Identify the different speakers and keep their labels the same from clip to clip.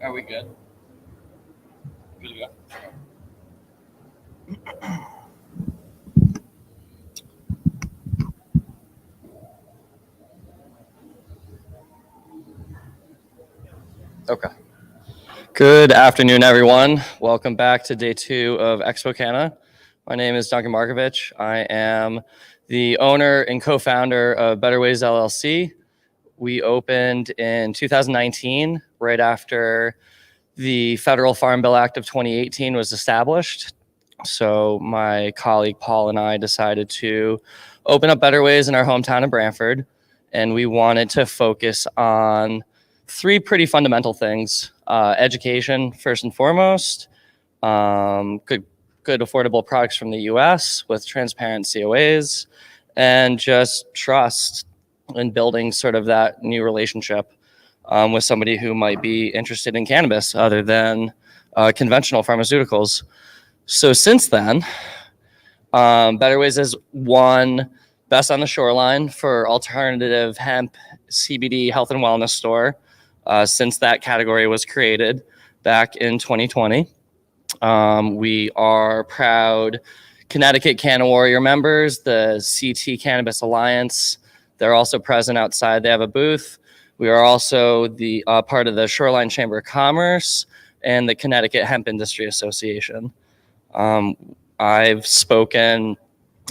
Speaker 1: Are we good? Good to go. Okay. Good afternoon, everyone. Welcome back to day 2 of Xpo Canna. My name is Duncan Markovich. I am the owner and co-founder of Better Ways LLC. We opened in 2019, right after the Federal Farm Bill Act of 2018 was established. So my colleague Paul and I decided to open up Better Ways in our hometown of Brantford, and we wanted to focus on 3 pretty fundamental things: education first and foremost, good affordable products from the U.S. with transparent COAs, and just trust in building sort of that new relationship with somebody who might be interested in cannabis other than conventional pharmaceuticals. So since then, Better Ways has won Best on the Shoreline for alternative hemp CBD health and wellness store since that category was created back in 2020. We are proud Connecticut Canna Warrior members, the CT Cannabis Alliance. They're also present outside. They have a booth. We are also the part of the Shoreline Chamber of Commerce and the Connecticut Hemp Industry Association. I've spoken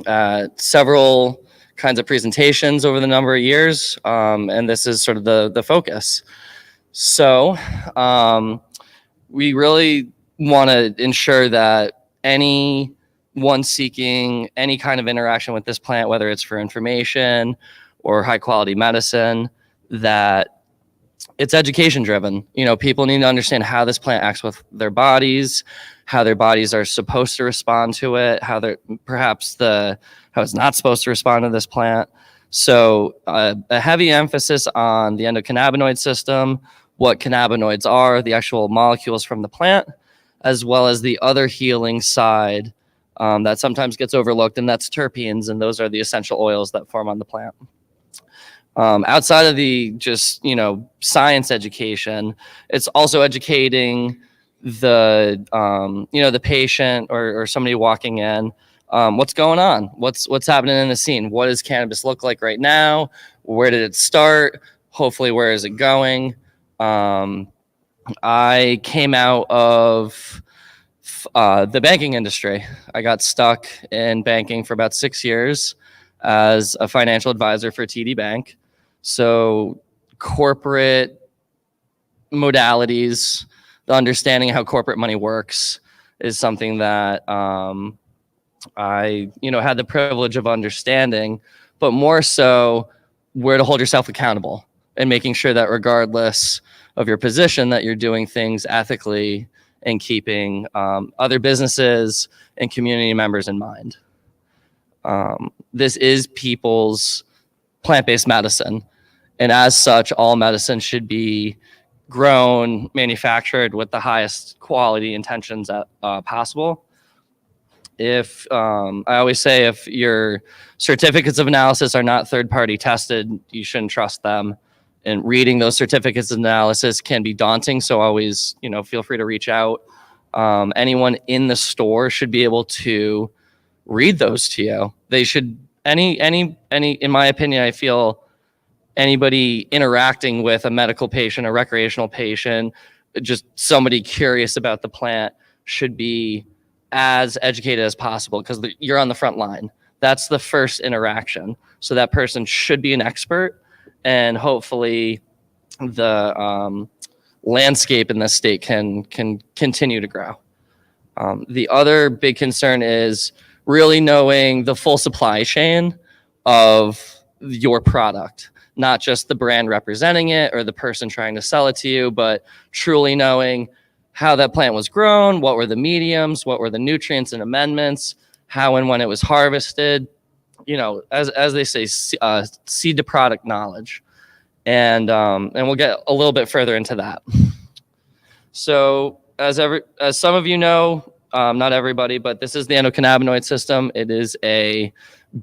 Speaker 1: at several kinds of presentations over the number of years, and this is sort of the focus. So we really want to ensure that anyone seeking any kind of interaction with this plant, whether it's for information or high quality medicine, that it's education driven. You know, people need to understand how this plant acts with their bodies, how their bodies are supposed to respond to it, how it's not supposed to respond to this plant. So a heavy emphasis on the endocannabinoid system, what cannabinoids are, the actual molecules from the plant, as well as the other healing side that sometimes gets overlooked, and that's terpenes, and those are the essential oils that form on the plant. Outside of the just, science education, it's also educating the, the patient or somebody walking in, what's going on, what's happening in the scene, what does cannabis look like right now, where did it start, hopefully where is it going. I came out of the banking industry. I got stuck in banking for about 6 years as a financial advisor for TD Bank. So corporate modalities, the understanding how corporate money works is something that I had the privilege of understanding, but more so where to hold yourself accountable and making sure that regardless of your position that you're doing things ethically and keeping other businesses and community members in mind. This is people's plant-based medicine, and as such, all medicine should be grown, manufactured with the highest quality intentions possible. If I always say, if your certificates of analysis are not third-party tested, you shouldn't trust them. And reading those certificates of analysis can be daunting, so always, feel free to reach out. Anyone in the store should be able to read those to you. They should, any, in my opinion, I feel anybody interacting with a medical patient, a recreational patient, just somebody curious about the plant should be as educated as possible, because you're on the front line. That's the first interaction. So that person should be an expert, and hopefully the landscape in this state can continue to grow. The other big concern is really knowing the full supply chain of your product, not just the brand representing it or the person trying to sell it to you, but truly knowing how that plant was grown, what were the mediums, what were the nutrients and amendments, how and when it was harvested, as they say, seed to product knowledge. And we'll get a little bit further into that. So as some of you know, not everybody, but this is the endocannabinoid system. It is a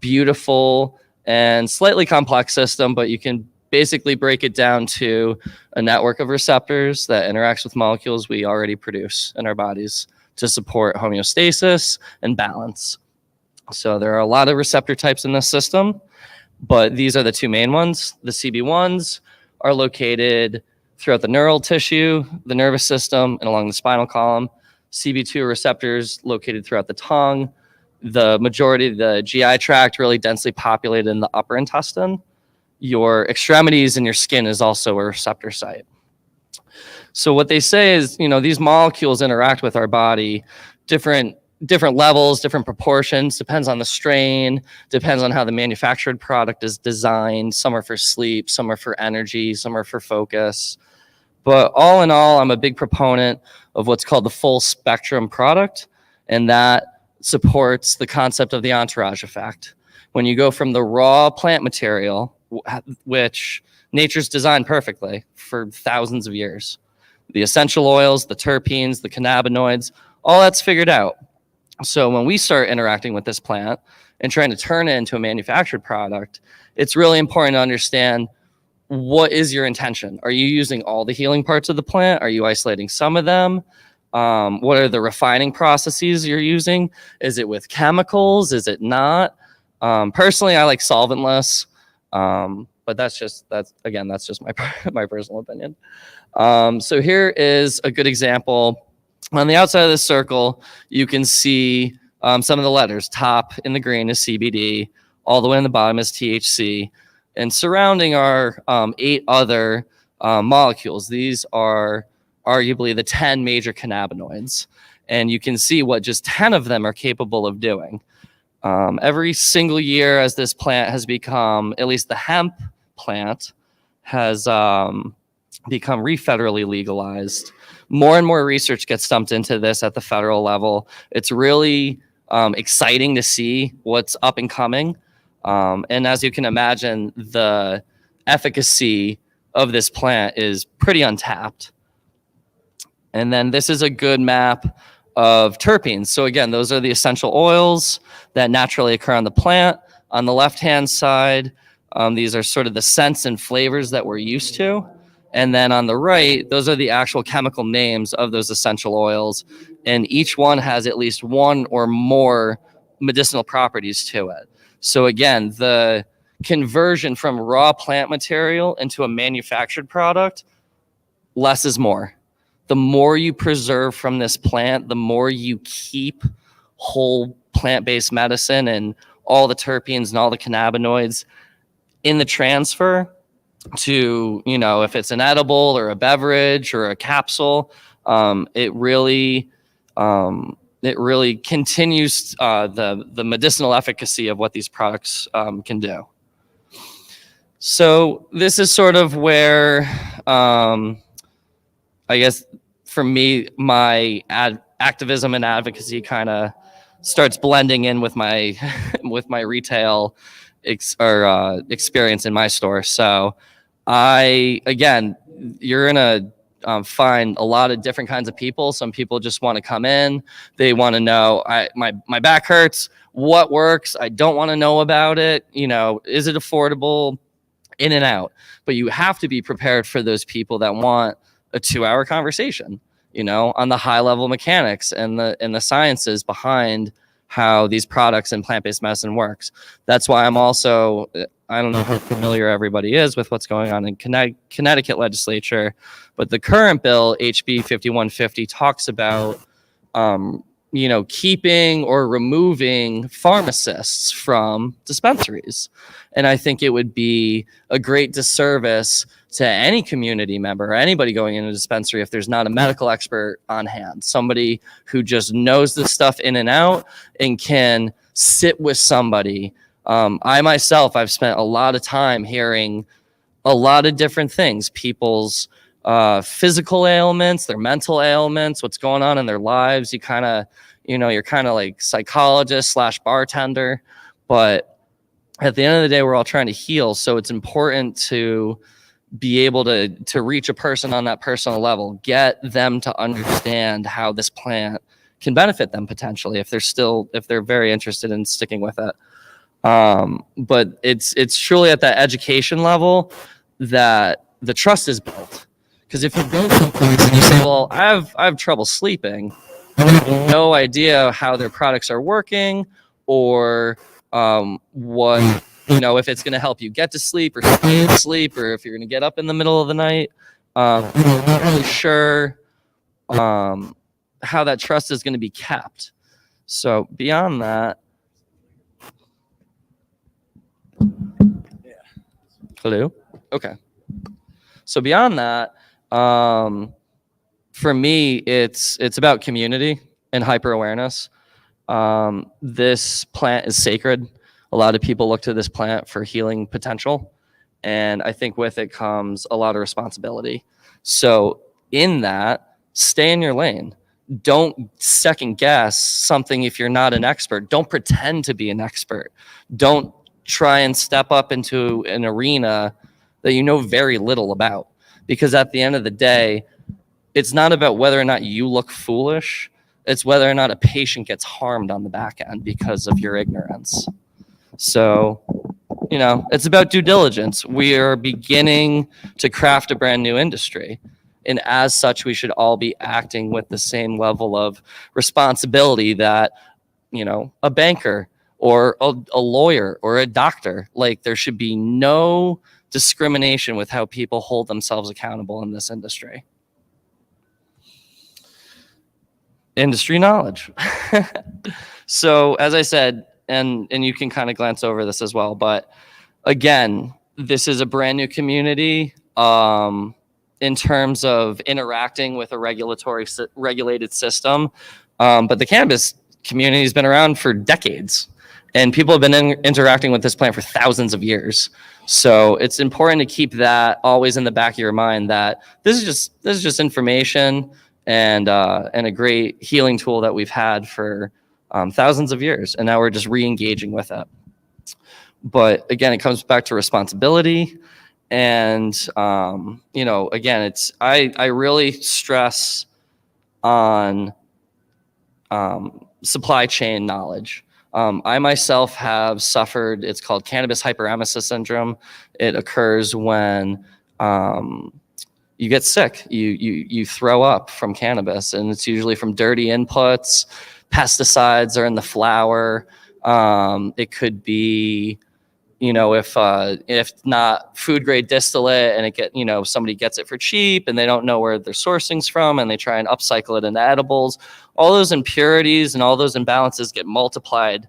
Speaker 1: beautiful and slightly complex system, but you can basically break it down to a network of receptors that interacts with molecules we already produce in our bodies to support homeostasis and balance. So there are a lot of receptor types in this system, but these are the two main ones. The CB1s are located throughout the neural tissue, the nervous system, and along the spinal column. CB2 receptors located throughout the tongue. The majority of the GI tract really densely populated in the upper intestine. Your extremities and your skin is also a receptor site. So what they say is, these molecules interact with our body, different levels, different proportions, depends on the strain, depends on how the manufactured product is designed. Some are for sleep, some are for energy, some are for focus. But all in all, I'm a big proponent of what's called the full spectrum product, and that supports the concept of the entourage effect. When you go from the raw plant material, which nature's designed perfectly for thousands of years, the essential oils, the terpenes, the cannabinoids, all that's figured out. So when we start interacting with this plant and trying to turn it into a manufactured product, it's really important to understand, what is your intention? Are you using all the healing parts of the plant? Are you isolating some of them? What are the refining processes you're using? Is it with chemicals? Is it not? Personally, I like solventless, but that's just my personal opinion. So here is a good example. On the outside of this circle, you can see some of the letters. Top in the green is CBD. All the way on the bottom is THC. And surrounding are 8 other molecules. These are arguably the 10 major cannabinoids. And you can see what just 10 of them are capable of doing. Every single year as this plant has become, at least the hemp plant, has become federally legalized, more and more research gets dumped into this at the federal level. It's really exciting to see what's up and coming. And as you can imagine, the efficacy of this plant is pretty untapped. And then this is a good map of terpenes. So again, those are the essential oils that naturally occur on the plant. On the left-hand side, these are sort of the scents and flavors that we're used to. And then on the right, those are the actual chemical names of those essential oils. And each one has at least one or more medicinal properties to it. So again, the conversion from raw plant material into a manufactured product, less is more. The more you preserve from this plant, the more you keep whole plant-based medicine and all the terpenes and all the cannabinoids in the transfer to, if it's an edible or a beverage or a capsule, it really continues the medicinal efficacy of what these products can do. So this is sort of where, I guess, for me, my activism and advocacy kind of starts blending in with my with my retail experience in my store. So you're gonna find a lot of different kinds of people. Some people just want to come in. They want to know, my back hurts. What works? I don't want to know about it. Is it affordable? In and out. But you have to be prepared for those people that want a 2-hour conversation, on the high level mechanics and the sciences behind how these products and plant-based medicine works. That's why I'm also, I don't know how familiar everybody is with what's going on in Connecticut legislature, but the current bill, HB 5150, talks about, keeping or removing pharmacists from dispensaries. And I think it would be a great disservice to any community member or anybody going into a dispensary if there's not a medical expert on hand, somebody who just knows this stuff in and out and can sit with somebody. I myself, I've spent a lot of time hearing a lot of different things, people's physical ailments, their mental ailments, what's going on in their lives. You kind of, you're kind of like psychologist / bartender, but at the end of the day, we're all trying to heal. So it's important to be able to reach a person on that personal level, get them to understand how this plant can benefit them potentially if they're very interested in sticking with it. But it's truly at that education level that the trust is built. Because if you go someplace and you say, well, I have trouble sleeping, I have no idea how their products are working, or what, if it's going to help you get to sleep or stay asleep, or if you're going to get up in the middle of the night. I'm not really sure how that trust is going to be kept. So beyond that, hello? Okay. So beyond that, for me, it's about community and hyper awareness. This plant is sacred. A lot of people look to this plant for healing potential, and I think with it comes a lot of responsibility. So in that, stay in your lane. Don't second guess something if you're not an expert. Don't pretend to be an expert. Don't try and step up into an arena that you know very little about, because at the end of the day, it's not about whether or not you look foolish. It's whether or not a patient gets harmed on the back end because of your ignorance. So, it's about due diligence. We are beginning to craft a brand new industry. And as such, we should all be acting with the same level of responsibility that, a banker or a lawyer or a doctor, like there should be no discrimination with how people hold themselves accountable in this industry. Industry knowledge. So as I said, and you can kind of glance over this as well, but again, this is a brand new community in terms of interacting with a regulated system. But the cannabis community has been around for decades, and people have been interacting with this plant for thousands of years. So it's important to keep that always in the back of your mind, that this is just information and a great healing tool that we've had for thousands of years, and now we're just re-engaging with it. But again, it comes back to responsibility, and again, I really stress on supply chain knowledge. I myself have suffered, it's called cannabis hyperemesis syndrome. It occurs when you get sick, you throw up from cannabis, and it's usually from dirty inputs. Pesticides are in the flower. It could be, if not food grade distillate, and somebody gets it for cheap and they don't know where their sourcing's from, and they try and upcycle it into edibles. All those impurities and all those imbalances get multiplied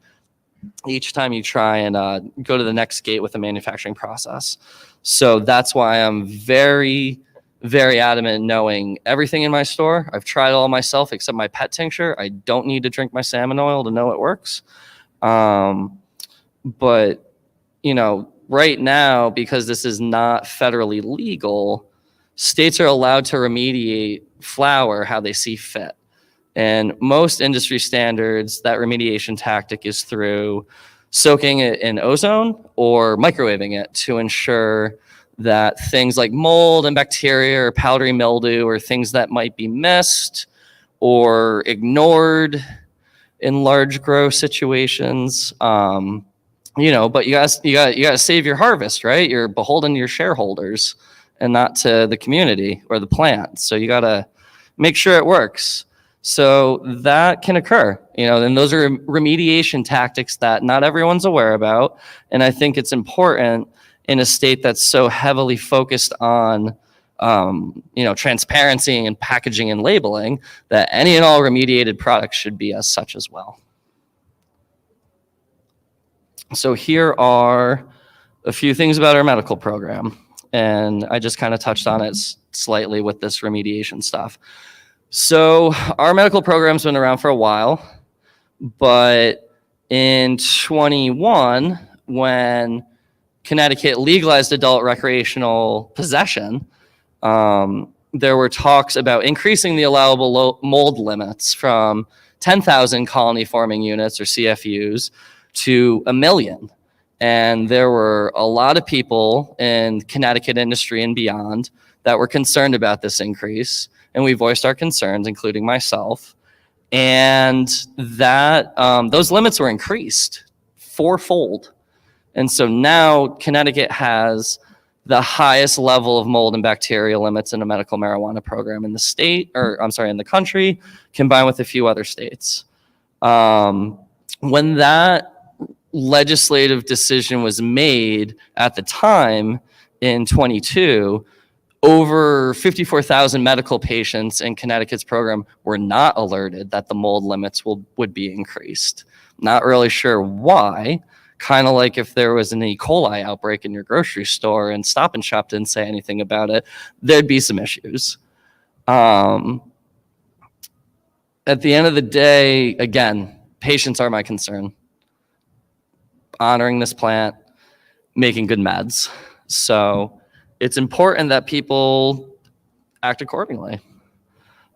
Speaker 1: each time you try and go to the next gate with the manufacturing process. So that's why I'm very, very adamant knowing everything in my store. I've tried it all myself except my pet tincture. I don't need to drink my salmon oil to know it works. But right now, because this is not federally legal, states are allowed to remediate flower how they see fit. And most industry standards, that remediation tactic is through soaking it in ozone or microwaving it to ensure that things like mold and bacteria or powdery mildew or things that might be missed or ignored in large grow situations, but you gotta save your harvest, right? You're beholden to your shareholders and not to the community or the plant. So you gotta make sure it works. So that can occur, and those are remediation tactics that not everyone's aware about. And I think it's important in a state that's so heavily focused on, transparency and packaging and labeling, that any and all remediated products should be as such as well. So here are a few things about our medical program, and I just kind of touched on it slightly with this remediation stuff. So our medical program's been around for a while, but in 21, when Connecticut legalized adult recreational possession, there were talks about increasing the allowable mold limits from 10,000 colony forming units or CFUs to 1 million. And there were a lot of people in Connecticut industry and beyond that were concerned about this increase. And we voiced our concerns, including myself. And that those limits were increased fourfold. And so now Connecticut has the highest level of mold and bacteria limits in a medical marijuana program in the state, or I'm sorry, in the country, combined with a few other states. When that legislative decision was made at the time in 22, over 54,000 medical patients in Connecticut's program were not alerted that the mold limits would be increased. Not really sure why. Kind of like if there was an E. coli outbreak in your grocery store and Stop and Shop didn't say anything about it, there'd be some issues. At the end of the day, again, patients are my concern. Honoring this plant, making good meds. So it's important that people act accordingly.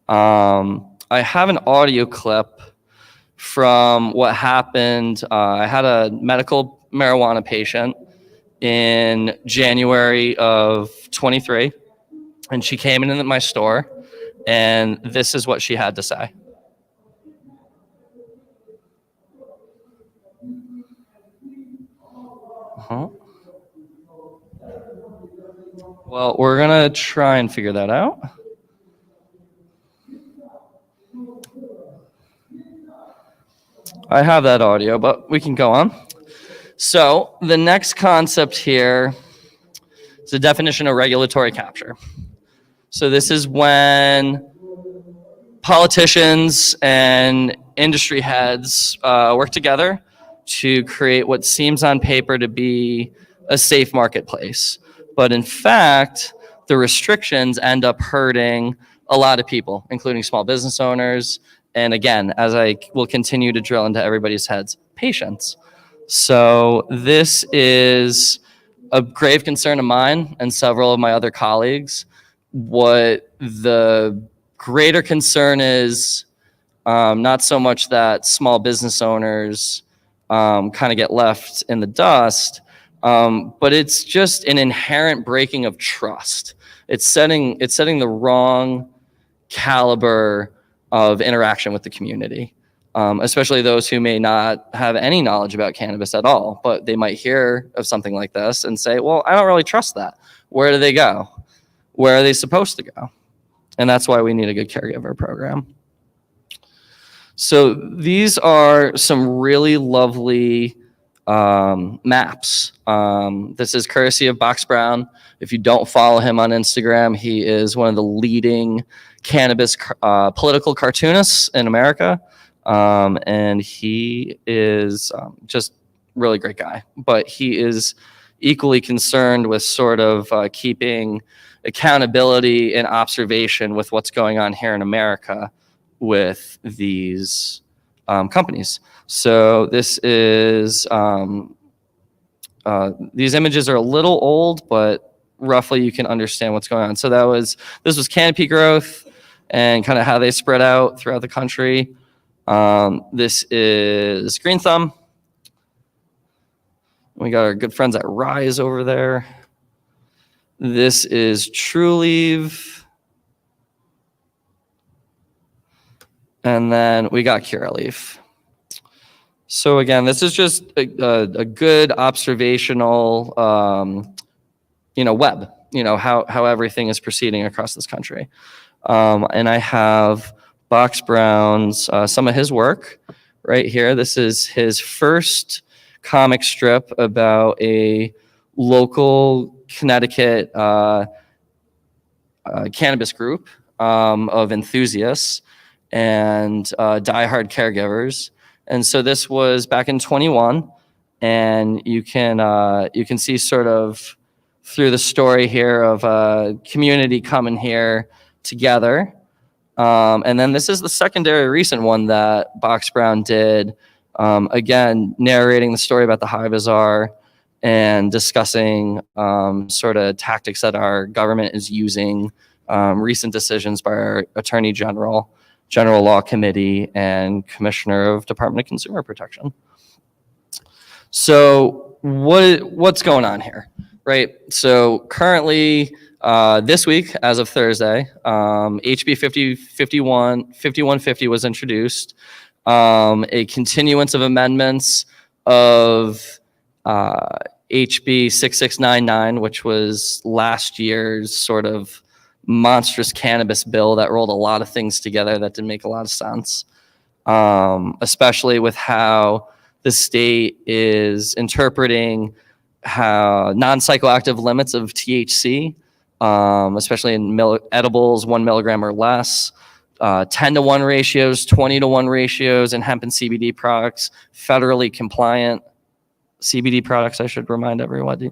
Speaker 1: I have an audio clip from what happened. I had a medical marijuana patient in January of 23, and she came into my store, and this is what she had to say. Well, we're gonna try and figure that out. I have that audio, but we can go on. So the next concept here is the definition of regulatory capture. So this is when politicians and industry heads work together to create what seems on paper to be a safe marketplace. But in fact, the restrictions end up hurting a lot of people, including small business owners. And again, as I will continue to drill into everybody's heads, patients. So this is a grave concern of mine and several of my other colleagues. What the greater concern is, not so much that small business owners kind of get left in the dust, but it's just an inherent breaking of trust. It's setting the wrong caliber of interaction with the community, especially those who may not have any knowledge about cannabis at all, but they might hear of something like this and say, well, I don't really trust that. Where do they go? Where are they supposed to go? And that's why we need a good caregiver program. So these are some really lovely maps. This is courtesy of Box Brown. If you don't follow him on Instagram, he is one of the leading cannabis political cartoonists in America. And he is just really great guy. But he is equally concerned with sort of keeping accountability and observation with what's going on here in America with these companies. So this is, these images are a little old, but roughly you can understand what's going on. So this was canopy growth and kind of how they spread out throughout the country. This is Green Thumb. We got our good friends at Rise over there. This is True Leave. And then we got Curaleaf. So again, this is just a good observational, web, how everything is proceeding across this country. And I have Box Brown's, some of his work right here. This is his first comic strip about a local Connecticut cannabis group of enthusiasts and diehard caregivers. And so this was back in 21, and you can see sort of through the story here of a community coming here together. And then this is the secondary recent one that Box Brown did, again, narrating the story about the High Bazaar and discussing sort of tactics that our government is using, recent decisions by our Attorney General, General Law Committee, and Commissioner of Department of Consumer Protection. So what's going on here, right? So currently, this week, as of Thursday, HB 5150 was introduced, a continuance of amendments of HB 6699, which was last year's sort of monstrous cannabis bill that rolled a lot of things together that didn't make a lot of sense, especially with how the state is interpreting how non-psychoactive limits of THC, especially in edibles, 1 milligram or less, 10-to-1 ratios, 20-to-1 ratios in hemp and CBD products, federally compliant CBD products, I should remind everybody.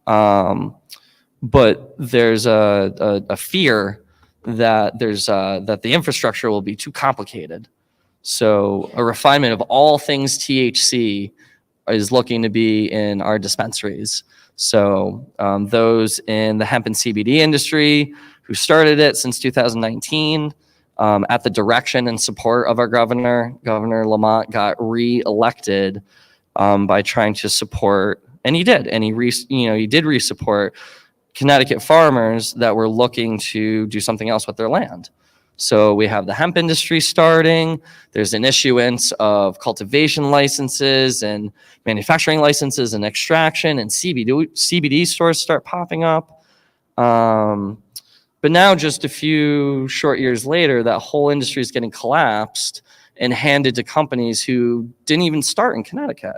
Speaker 1: But there's a fear that that the infrastructure will be too complicated. So a refinement of all things THC is looking to be in our dispensaries. So those in the hemp and CBD industry who started it since 2019, at the direction and support of our Governor Lamont, got re-elected by trying to support, and he did, and he did re-support Connecticut farmers that were looking to do something else with their land. So we have the hemp industry starting. There's an issuance of cultivation licenses and manufacturing licenses and extraction, and CBD stores start popping up. But now, just a few short years later, that whole industry is getting collapsed and handed to companies who didn't even start in Connecticut.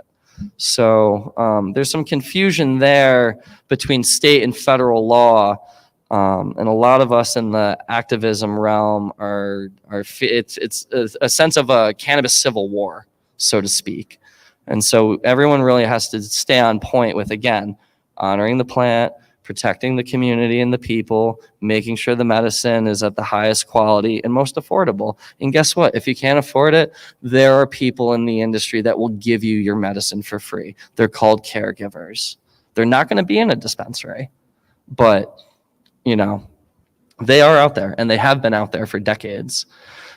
Speaker 1: So there's some confusion there between state and federal law. And a lot of us in the activism realm it's a sense of a cannabis civil war, so to speak. And so everyone really has to stay on point with, again, honoring the plant, protecting the community and the people, making sure the medicine is at the highest quality and most affordable. And guess what? If you can't afford it, there are people in the industry that will give you your medicine for free. They're called caregivers. They're not going to be in a dispensary, but they are out there, and they have been out there for decades.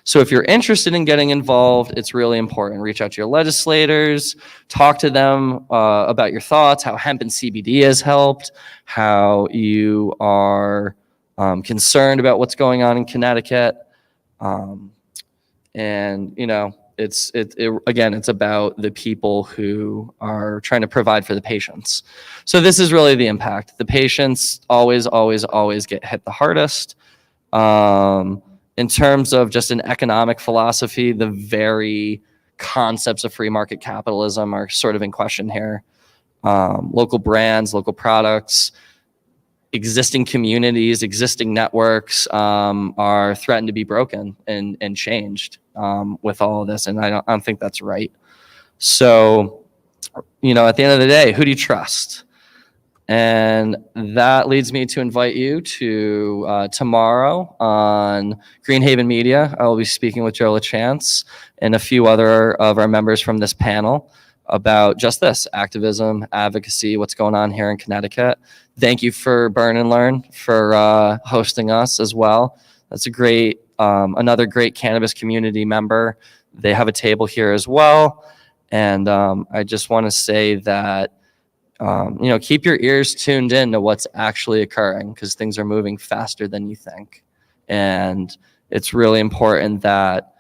Speaker 1: So if you're interested in getting involved, it's really important. Reach out to your legislators, talk to them about your thoughts, how hemp and CBD has helped, how you are concerned about what's going on in Connecticut. It's about the people who are trying to provide for the patients. So this is really the impact. The patients always get hit the hardest. In terms of just an economic philosophy, the very concepts of free market capitalism are sort of in question here. Local brands, local products, existing communities, existing networks are threatened to be broken and changed with all of this, and I don't think that's right. So, at the end of the day, who do you trust? And that leads me to invite you to tomorrow on Greenhaven Media. I will be speaking with Joe LaChance and a few other of our members from this panel about just this, activism, advocacy, what's going on here in Connecticut. Thank you for Burn and Learn for hosting us as well. That's another great cannabis community member. They have a table here as well. And I just want to say that keep your ears tuned in to what's actually occurring, because things are moving faster than you think. And it's really important that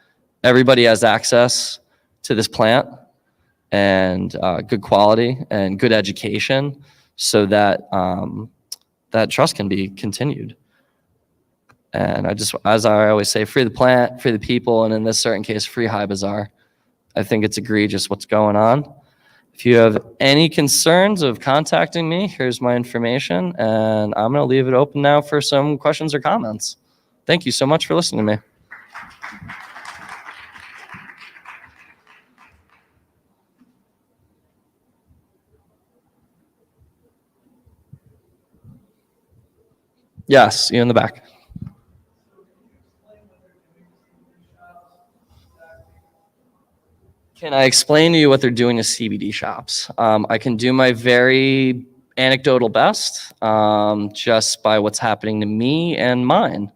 Speaker 1: everybody has access to this plant and good quality and good education, so that that trust can be continued. And as I always say, free the plant, free the people, and in this certain case, free High Bazaar. I think it's egregious what's going on. If you have any concerns of contacting me, here's my information, and I'm going to leave it open now for some questions or comments. Thank you so much for listening to me. Yes, you in the back. Can I explain to you what they're doing to CBD shops? I can do my very anecdotal best, just by what's happening to me and mine.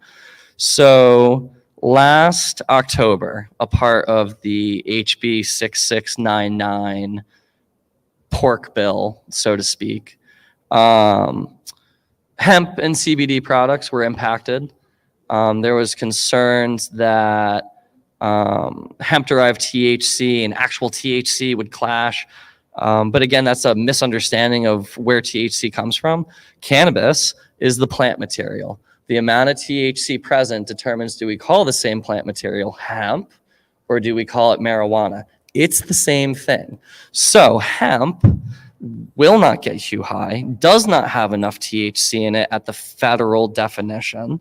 Speaker 1: So last October, a part of the HB 6699 pork bill, so to speak, hemp and CBD products were impacted. There was concerns that hemp-derived THC and actual THC would clash. But again, that's a misunderstanding of where THC comes from. Cannabis is the plant material. The amount of THC present determines, do we call the same plant material hemp or do we call it marijuana? It's the same thing. So hemp will not get you high, does not have enough THC in it at the federal definition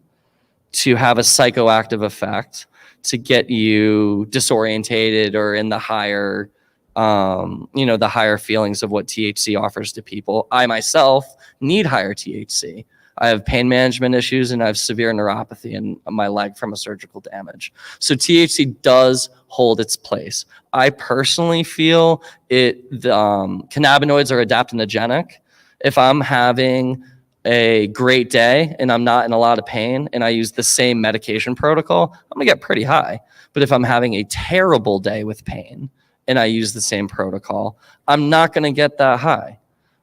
Speaker 1: to have a psychoactive effect to get you disorientated or in the higher, the higher feelings of what THC offers to people. I myself need higher THC. I have pain management issues and I have severe neuropathy in my leg from a surgical damage. So THC does hold its place. I personally feel the cannabinoids are adaptogenic. If I'm having a great day and I'm not in a lot of pain and I use the same medication protocol, I'm gonna get pretty high. But if I'm having a terrible day with pain and I use the same protocol, I'm not gonna get that high,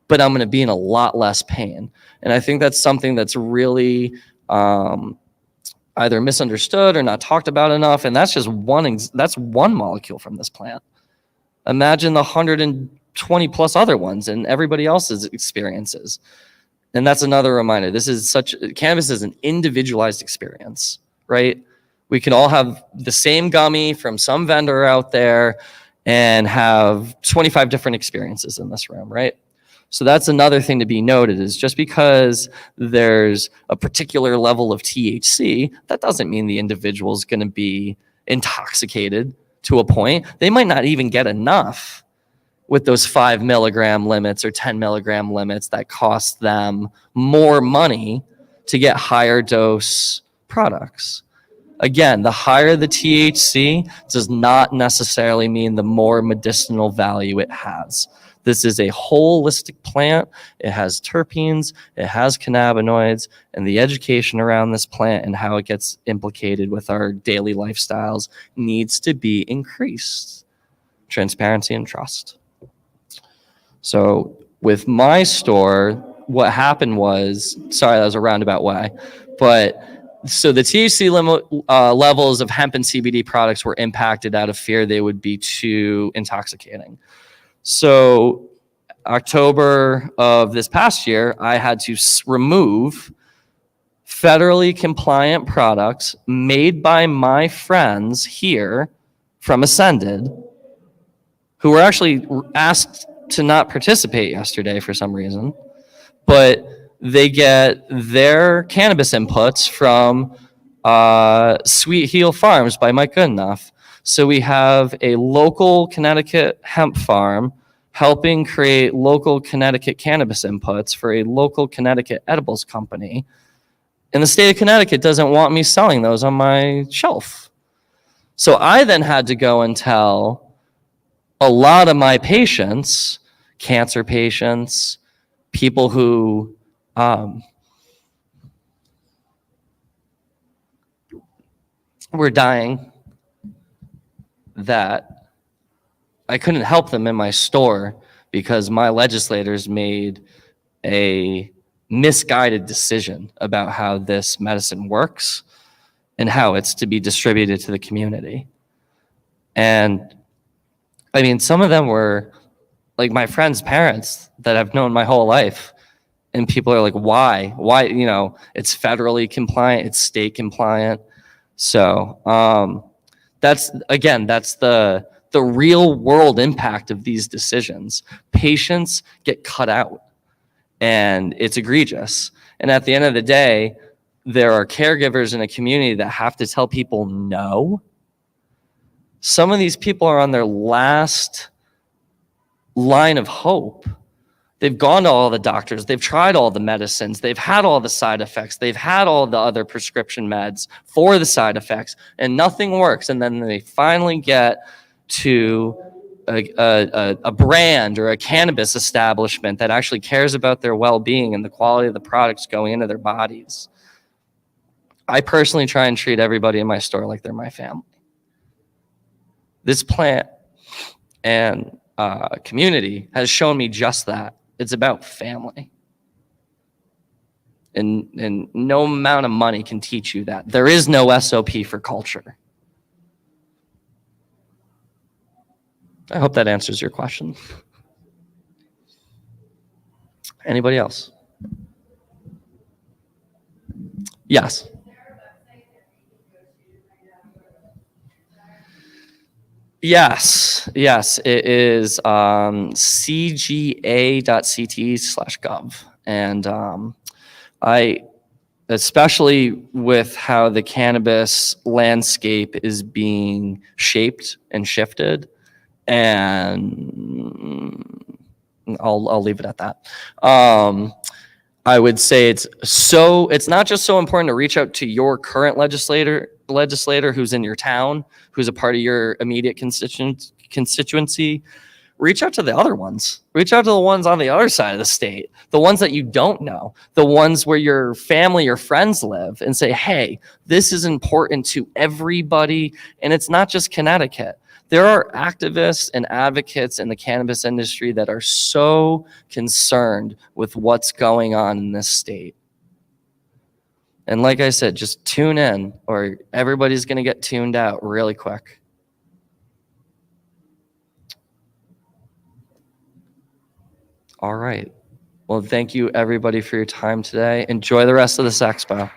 Speaker 1: but I'm gonna be in a lot less pain. And I think that's something that's really either misunderstood or not talked about enough. And that's just that's one molecule from this plant. Imagine the 120 plus other ones and everybody else's experiences. And that's another reminder. Cannabis is an individualized experience, right? We can all have the same gummy from some vendor out there and have 25 different experiences in this room, right? So that's another thing to be noted, is just because there's a particular level of THC, that doesn't mean the individual is going to be intoxicated to a point. They might not even get enough with those 5 milligram limits or 10 milligram limits that cost them more money to get higher dose products. Again, the higher the THC does not necessarily mean the more medicinal value it has. This is a holistic plant. It has terpenes, it has cannabinoids, and the education around this plant and how it gets implicated with our daily lifestyles needs to be increased. Transparency and trust. So with my store, what happened was, sorry, that was a roundabout way, but so the THC levels of hemp and CBD products were impacted out of fear they would be too intoxicating. So October of this past year, I had to remove federally compliant products made by my friends here from Ascended, who were actually asked to not participate yesterday for some reason, but they get their cannabis inputs from Sweet Heel Farms by Mike Goodenough. So we have a local Connecticut hemp farm helping create local Connecticut cannabis inputs for a local Connecticut edibles company. And the state of Connecticut doesn't want me selling those on my shelf. So I then had to go and tell a lot of my patients, cancer patients, people who were dying, that I couldn't help them in my store because my legislators made a misguided decision about how this medicine works and how it's to be distributed to the community. And I mean, some of them were like my friends' parents that I've known my whole life. And people are like, why? Why? You know, it's federally compliant, it's state compliant. So that's the real world impact of these decisions. Patients get cut out and it's egregious. And at the end of the day, there are caregivers in a community that have to tell people no. Some of these people are on their last line of hope. They've gone to all the doctors. They've tried all the medicines. They've had all the side effects. They've had all the other prescription meds for the side effects, and nothing works. And then they finally get to a brand or a cannabis establishment that actually cares about their well-being and the quality of the products going into their bodies. I personally try and treat everybody in my store like they're my family. This plant and community has shown me just that. It's about family. And no amount of money can teach you that. There is no SOP for culture. I hope that answers your question. Anybody else? Yes. Yes, it is cga.ct/gov. And I, especially with how the cannabis landscape is being shaped and shifted, and I'll leave it at that. I would say it's not just so important to reach out to your current legislator who's in your town, who's a part of your immediate constituency. Reach out to the other ones. Reach out to the ones on the other side of the state, the ones that you don't know, the ones where your family or friends live, and say, hey, this is important to everybody. And it's not just Connecticut. There are activists and advocates in the cannabis industry that are so concerned with what's going on in this state. And like I said, just tune in, or everybody's going to get tuned out really quick. All right. Well, thank you everybody for your time today. Enjoy the rest of this expo.